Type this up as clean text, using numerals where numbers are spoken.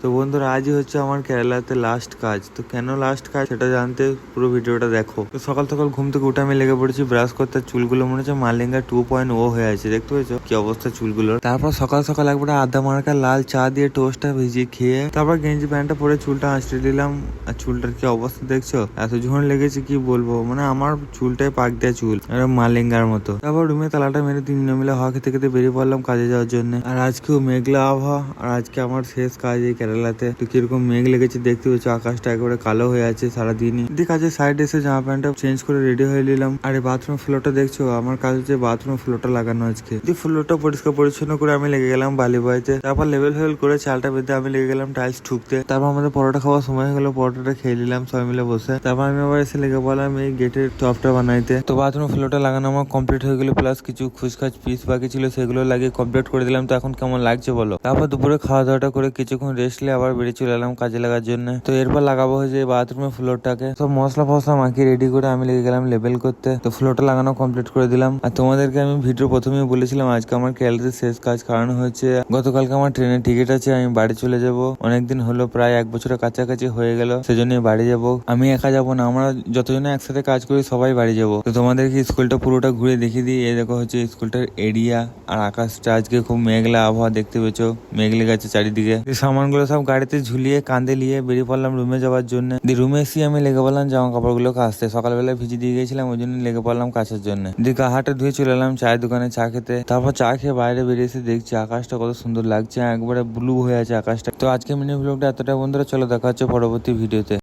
তো বন্ধুরা আজই হচ্ছে আমার কেরালাতে লাস্ট কাজ। তো কেন লাস্ট কাজ সেটা জানতে পুরো ভিডিওটা দেখো। তো সকাল সকাল ঘুম থেকে উঠে আমি লেগে পড়েছি ব্রাশ করতে। চুলগুলো মনে হচ্ছে মালিঙ্গা 2.0 হয়ে আছে, দেখতে পেয়েছো কি অবস্থা চুলগুলোর। তারপর সকাল সকাল একবার আদা মার্কা লাল চা দিয়ে টোস্টটা ভিজিয়ে খেয়ে তারপর গেঞ্জি প্যান্টটা পরে চুলটা আঁচড়ে দিলাম। আর চুলটার কি অবস্থা দেখছো, এত ঝুন লেগেছে কি বলবো। মানে আমার চুলটাই পাক দেয়া চুল, মালিঙ্গার মতো। তারপর রুমে তালাটা মেরে তিনজন মিলে হাওয়া খেতে খেতে বেরিয়ে পড়লাম কাজে যাওয়ার জন্য। আর আজকেও মেঘলা আবহাওয়া, আর আজকে আমার শেষ কাজ এই কেরালাতে। তো কিরকম মেঘ লেগেছে দেখতে পাচ্ছ, আকাশটা একেবারে কালো হয়ে আছে সারাদিনই। দিয়ে কাজের সাইড এসে জামা প্যান্টটা চেঞ্জ করে রেডি হয়ে নিলাম। আর এই বাথরুম ফ্লোরটা দেখছো, আমার কাজ হচ্ছে বাথরুম ফ্লোরটা লাগানো আজকে। দিয়ে ফ্লোরটা পরিষ্কার পরিচ্ছন্ন করে আমি লেগে গেলাম বালি বইতে। তারপর লেভেল ফেভেল করে চালটা বেঁধে আমি লেগে গেলাম টাইলস ঠুকতে। তারপর আমাদের পরোটা খাওয়ার সময় হয়ে গেলো, পরোটাটা খেয়ে নিলাম সবাই মিলে বসে। তারপর আমি আবার এসে লেগে পড়লাম এই গেটের টপটা বানাইতে। তো বাথরুম ফ্লোরটা লাগানো আমার কমপ্লিট হয়ে গেলো, প্লাস কিছু খুচখাচ পিস বাকি ছিল সেগুলো লাগিয়ে কমপ্লিট করে দিলাম। তো এখন কেমন লাগছে বলো। তারপর দুপুরে খাওয়া দাওয়াটা করে কিছুক্ষণ রেস্ট নিয়ে আবার বেরিয়ে চলে এলাম কাজে লাগার জন্য। তো এরপর লাগাবো হয়েছে বাথরুমের ফ্লোরটাকে। সব মশলা ফসলা মাখিয়ে রেডি করে আমি লেগে গেলাম লেবেল করতে। তো ফ্লোরটা লাগানো কমপ্লিট করে দিলাম। আর তোমাদেরকে আমি ভিডিও প্রথমেই বলেছিলাম আজকে আমার কেরালাতে শেষ কাজ, কারণ হচ্ছে গতকালকে আমার ট্রেনের টিকিট আছে, আমি বাড়ি চলে যাব। অনেকদিন হলো, প্রায় 1 বছরের কাছাকাছি হয়ে গেল, সেজন্যই বাড়ি যাব। আমি একা যাব না, আমরা যতজনে একসাথে কাজ করি সবাই বাড়ি যাব। তো তোমাদেরকে স্কুলটা পুরোটা ঘুরে দেখিয়ে দিই। এই দেখো হচ্ছে স্কুলটার এরিয়া, আর আকাশটা আজকে খুব মেঘলা আবহাওয়া, দেখতে পেয়েছো মেঘ লেগে আছে চারিদিকে। সামানগুলো সব গাড়িতে ঝুলিয়ে কাঁধে নিয়ে বেরিয়ে পড়লাম রুমে যাওয়ার জন্য। দিয়ে রুমে এসে আমি লেগে পড়লাম জামা কাপড়গুলো কাচতে। সকালবেলা ভিজে দিয়ে গেছিলাম, ওই জন্য লেগে পড়লাম কাচার জন্য। দিয়ে গা হাতে ধুয়ে চলে এলাম চায়ের দোকানে চা খেতে। তারপর চা খেয়ে বাইরে বেরিয়ে এসে দেখছি আকাশটা কত সুন্দর লাগছে, একবারে ব্লু হয়ে আছে আকাশটা। তো আজকে মিনি ব্লগটা এতটা বন্ধুরা, চলো দেখা হচ্ছে পরবর্তী ভিডিওতে।